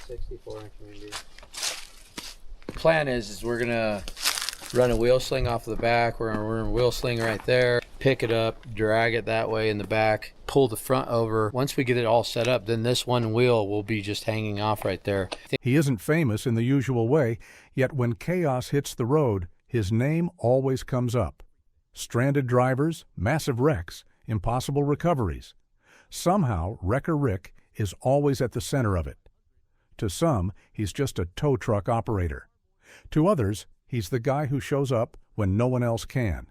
64-inch windy. Plan is we're gonna run a wheel sling off the back. We're gonna run a wheel sling right there, pick it up, drag it that way in the back, pull the front over. Once we get it all set up, then this one wheel will be just hanging off right there. He isn't famous in the usual way, yet when chaos hits the road, his name always comes up. Stranded drivers, massive wrecks, impossible recoveries. Somehow, Wrecker Rick is always at the center of it. To some, he's just a tow truck operator. To others, he's the guy who shows up when no one else can.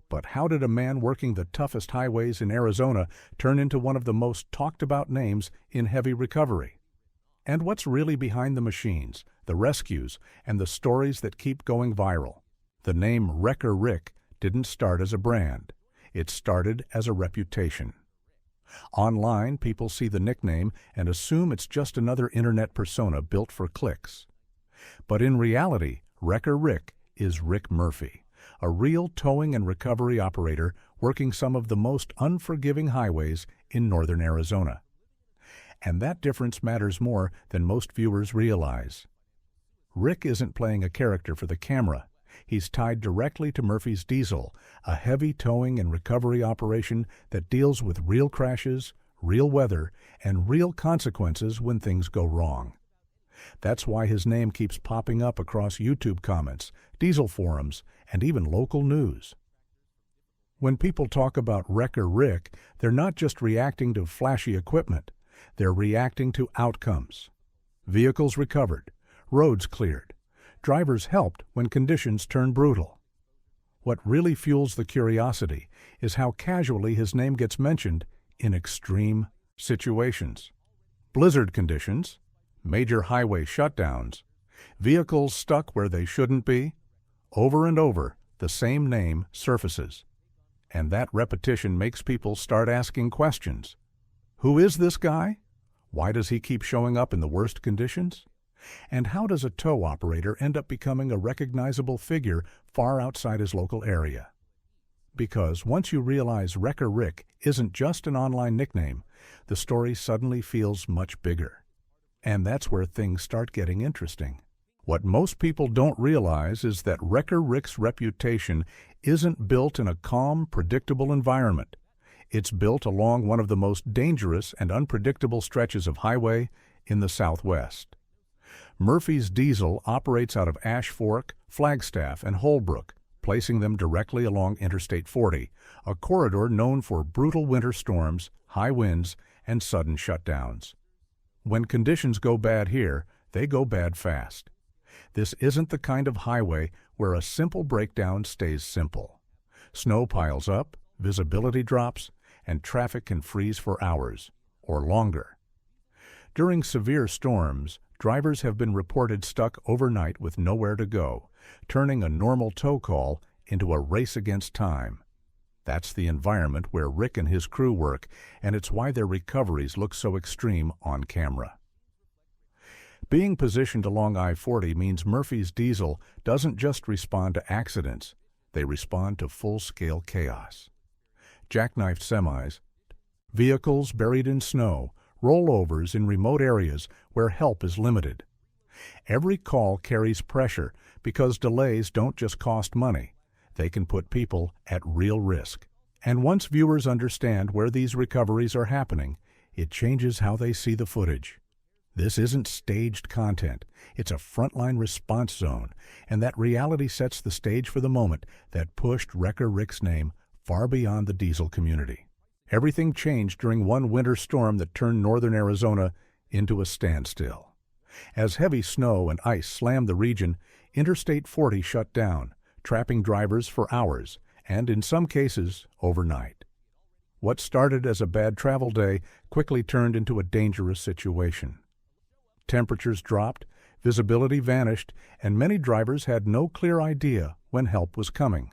But how did a man working the toughest highways in Arizona turn into one of the most talked about names in heavy recovery? And what's really behind the machines, the rescues, and the stories that keep going viral? The name Wrecker Rick didn't start as a brand. It started as a reputation. Online, people see the nickname and assume it's just another internet persona built for clicks. But in reality, Wrecker Rick is Rick Murphy, a real towing and recovery operator working some of the most unforgiving highways in northern Arizona. And that difference matters more than most viewers realize. Rick isn't playing a character for the camera. He's tied directly to Murphy's Diesel, a heavy towing and recovery operation that deals with real crashes, real weather, and real consequences when things go wrong. That's why his name keeps popping up across YouTube comments, diesel forums, and even local news. When people talk about Wrecker Rick, they're not just reacting to flashy equipment. They're reacting to outcomes. Vehicles recovered, roads cleared, drivers helped when conditions turn brutal. What really fuels the curiosity is how casually his name gets mentioned in extreme situations. Blizzard conditions, major highway shutdowns, vehicles stuck where they shouldn't be. Over and over, the same name surfaces. And that repetition makes people start asking questions. Who is this guy? Why does he keep showing up in the worst conditions? And how does a tow operator end up becoming a recognizable figure far outside his local area? Because once you realize Wrecker Rick isn't just an online nickname, the story suddenly feels much bigger. And that's where things start getting interesting. What most people don't realize is that Wrecker Rick's reputation isn't built in a calm, predictable environment. It's built along one of the most dangerous and unpredictable stretches of highway in the Southwest. Murphy's Diesel operates out of Ash Fork, Flagstaff, and Holbrook, placing them directly along Interstate 40, a corridor known for brutal winter storms, high winds, and sudden shutdowns. When conditions go bad here, they go bad fast. This isn't the kind of highway where a simple breakdown stays simple. Snow piles up, visibility drops, and traffic can freeze for hours, or longer. During severe storms, drivers have been reported stuck overnight with nowhere to go, turning a normal tow call into a race against time. That's the environment where Rick and his crew work, and it's why their recoveries look so extreme on camera. Being positioned along I-40 means Murphy's Diesel doesn't just respond to accidents, they respond to full-scale chaos. Jackknifed semis, vehicles buried in snow, rollovers in remote areas where help is limited. Every call carries pressure because delays don't just cost money. They can put people at real risk. And once viewers understand where these recoveries are happening, it changes how they see the footage. This isn't staged content. It's a frontline response zone, and that reality sets the stage for the moment that pushed Wrecker Rick's name far beyond the diesel community. Everything changed during one winter storm that turned northern Arizona into a standstill. As heavy snow and ice slammed the region, Interstate 40 shut down, trapping drivers for hours, and in some cases, overnight. What started as a bad travel day quickly turned into a dangerous situation. Temperatures dropped, visibility vanished, and many drivers had no clear idea when help was coming.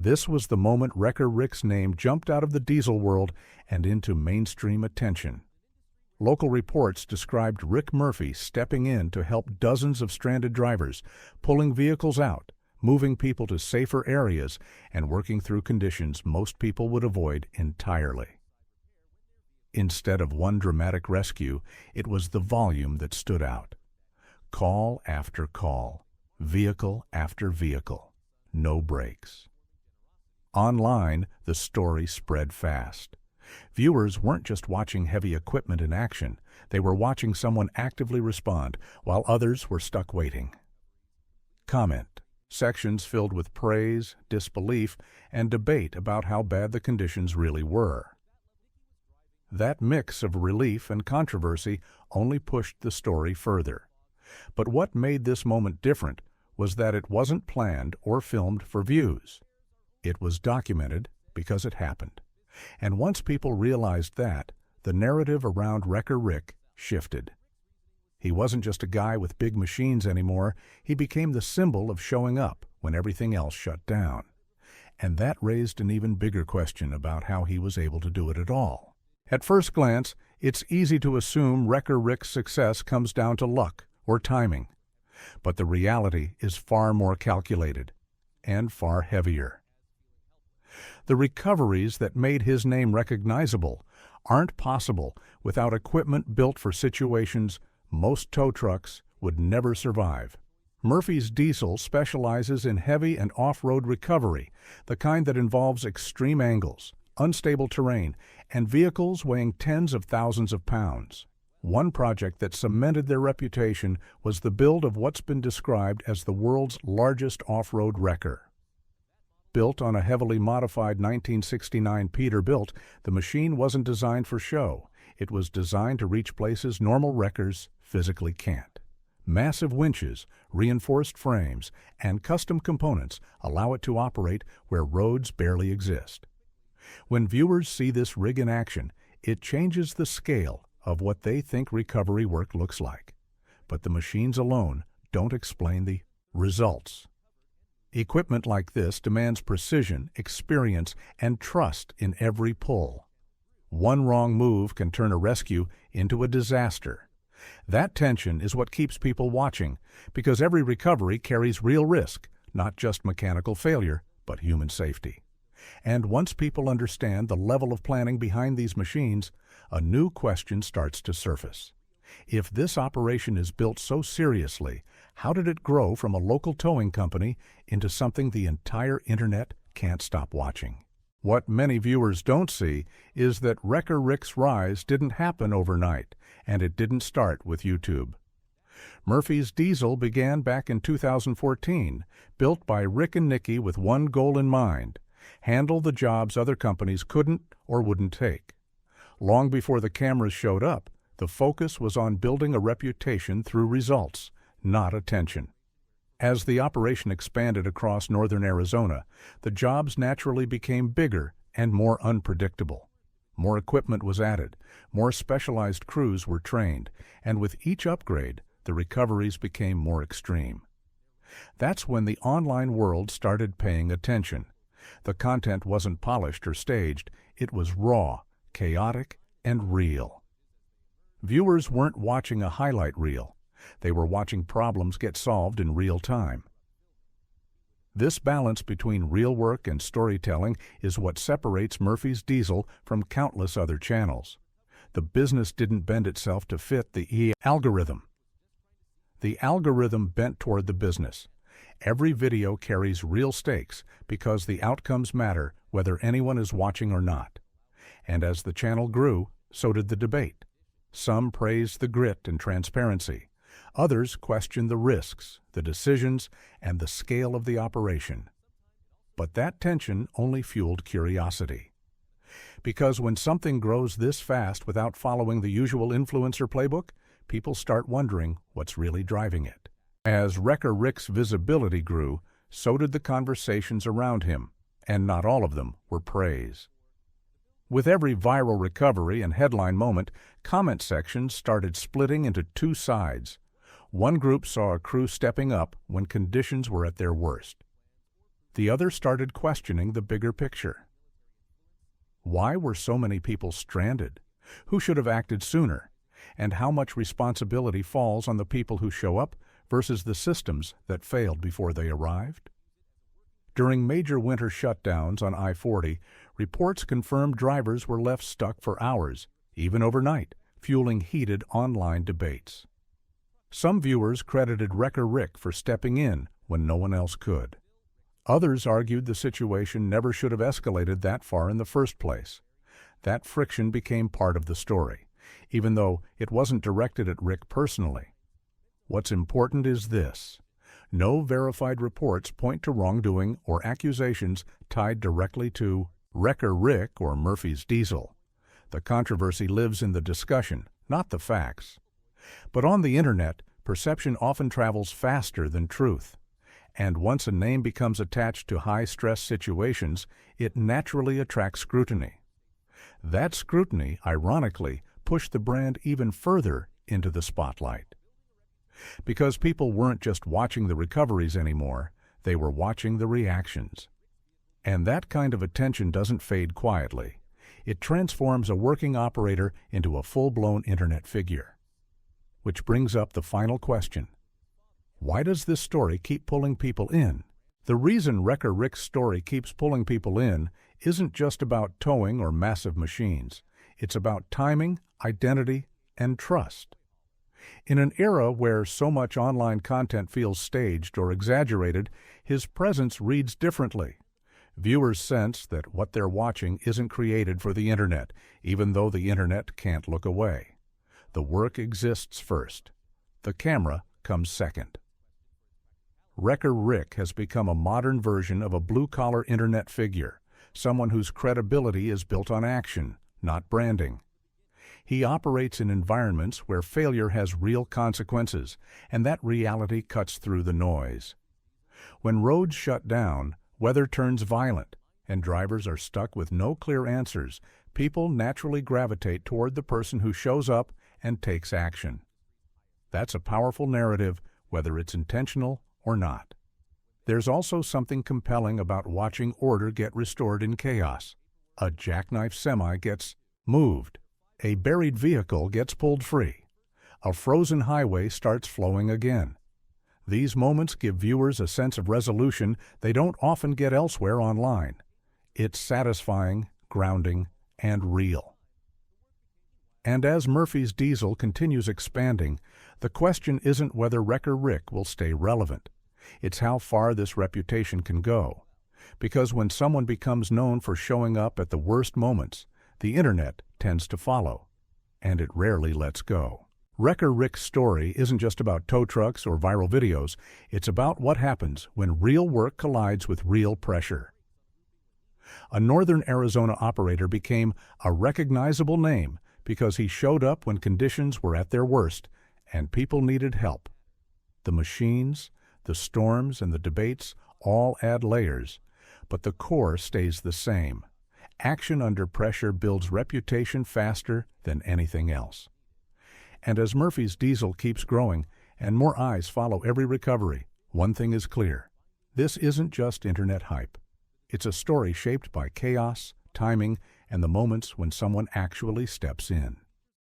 This was the moment Wrecker Rick's name jumped out of the diesel world and into mainstream attention. Local reports described Rick Murphy stepping in to help dozens of stranded drivers, pulling vehicles out, moving people to safer areas, and working through conditions most people would avoid entirely. Instead of one dramatic rescue, it was the volume that stood out. Call after call, vehicle after vehicle, no breaks. Online, the story spread fast. Viewers weren't just watching heavy equipment in action, they were watching someone actively respond, while others were stuck waiting. Comment. Sections filled with praise, disbelief, and debate about how bad the conditions really were. That mix of relief and controversy only pushed the story further. But what made this moment different was that it wasn't planned or filmed for views. It was documented because it happened. And once people realized that, the narrative around Wrecker Rick shifted. He wasn't just a guy with big machines anymore, he became the symbol of showing up when everything else shut down. And that raised an even bigger question about how he was able to do it at all. At first glance, it's easy to assume Wrecker Rick's success comes down to luck or timing. But the reality is far more calculated and far heavier. The recoveries that made his name recognizable aren't possible without equipment built for situations most tow trucks would never survive. Murphy's Diesel specializes in heavy and off-road recovery, the kind that involves extreme angles, unstable terrain, and vehicles weighing tens of thousands of pounds. One project that cemented their reputation was the build of what's been described as the world's largest off-road wrecker. Built on a heavily modified 1969 Peterbilt, the machine wasn't designed for show. It was designed to reach places normal wreckers physically can't. Massive winches, reinforced frames, and custom components allow it to operate where roads barely exist. When viewers see this rig in action, it changes the scale of what they think recovery work looks like. But the machines alone don't explain the results. Equipment like this demands precision, experience, and trust in every pull. One wrong move can turn a rescue into a disaster. That tension is what keeps people watching, because every recovery carries real risk, not just mechanical failure, but human safety. And once people understand the level of planning behind these machines, a new question starts to surface. If this operation is built so seriously, how did it grow from a local towing company into something the entire internet can't stop watching? What many viewers don't see is that Wrecker Rick's rise didn't happen overnight, and it didn't start with YouTube. Murphy's Diesel began back in 2014, built by Rick and Nikki with one goal in mind: handle the jobs other companies couldn't or wouldn't take. Long before the cameras showed up, the focus was on building a reputation through results, not attention. As the operation expanded across northern Arizona, the jobs naturally became bigger and more unpredictable. More equipment was added, more specialized crews were trained, and with each upgrade, the recoveries became more extreme. That's when the online world started paying attention. The content wasn't polished or staged, it was raw, chaotic, and real. Viewers weren't watching a highlight reel. They were watching problems get solved in real time. This balance between real work and storytelling is what separates Murphy's Diesel from countless other channels. The business didn't bend itself to fit the algorithm. The algorithm bent toward the business. Every video carries real stakes because the outcomes matter whether anyone is watching or not. And as the channel grew, so did the debate. Some praised the grit and transparency. Others questioned the risks, the decisions, and the scale of the operation. But that tension only fueled curiosity. Because when something grows this fast without following the usual influencer playbook, people start wondering what's really driving it. As Wrecker Rick's visibility grew, so did the conversations around him, and not all of them were praise. With every viral recovery and headline moment, comment sections started splitting into two sides. One group saw a crew stepping up when conditions were at their worst. The other started questioning the bigger picture. Why were so many people stranded? Who should have acted sooner? And how much responsibility falls on the people who show up versus the systems that failed before they arrived? During major winter shutdowns on I-40, reports confirmed drivers were left stuck for hours, even overnight, fueling heated online debates. Some viewers credited Wrecker Rick for stepping in when no one else could. Others argued the situation never should have escalated that far in the first place. That friction became part of the story, even though it wasn't directed at Rick personally. What's important is this: no verified reports point to wrongdoing or accusations tied directly to Wrecker Rick or Murphy's Diesel. The controversy lives in the discussion, not the facts. But on the internet, perception often travels faster than truth. And once a name becomes attached to high-stress situations, it naturally attracts scrutiny. That scrutiny, ironically, pushed the brand even further into the spotlight. Because people weren't just watching the recoveries anymore, they were watching the reactions. And that kind of attention doesn't fade quietly. It transforms a working operator into a full-blown internet figure. Which brings up the final question: why does this story keep pulling people in? The reason Wrecker Rick's story keeps pulling people in isn't just about towing or massive machines. It's about timing, identity, and trust. In an era where so much online content feels staged or exaggerated, his presence reads differently. Viewers sense that what they're watching isn't created for the internet, even though the internet can't look away. The work exists first. The camera comes second. Wrecker Rick has become a modern version of a blue-collar internet figure, someone whose credibility is built on action, not branding. He operates in environments where failure has real consequences, and that reality cuts through the noise. When roads shut down, weather turns violent, and drivers are stuck with no clear answers, people naturally gravitate toward the person who shows up and takes action. That's a powerful narrative, whether it's intentional or not. There's also something compelling about watching order get restored in chaos. A jackknife semi gets moved. A buried vehicle gets pulled free. A frozen highway starts flowing again. These moments give viewers a sense of resolution they don't often get elsewhere online. It's satisfying, grounding, and real. And as Murphy's Diesel continues expanding, the question isn't whether Wrecker Rick will stay relevant. It's how far this reputation can go. Because when someone becomes known for showing up at the worst moments, the internet tends to follow, and it rarely lets go. Wrecker Rick's story isn't just about tow trucks or viral videos. It's about what happens when real work collides with real pressure. A northern Arizona operator became a recognizable name because he showed up when conditions were at their worst and people needed help. The machines, the storms, and the debates all add layers, but the core stays the same. Action under pressure builds reputation faster than anything else. And as Murphy's Diesel keeps growing and more eyes follow every recovery, one thing is clear: this isn't just internet hype. It's a story shaped by chaos, timing, and the moments when someone actually steps in.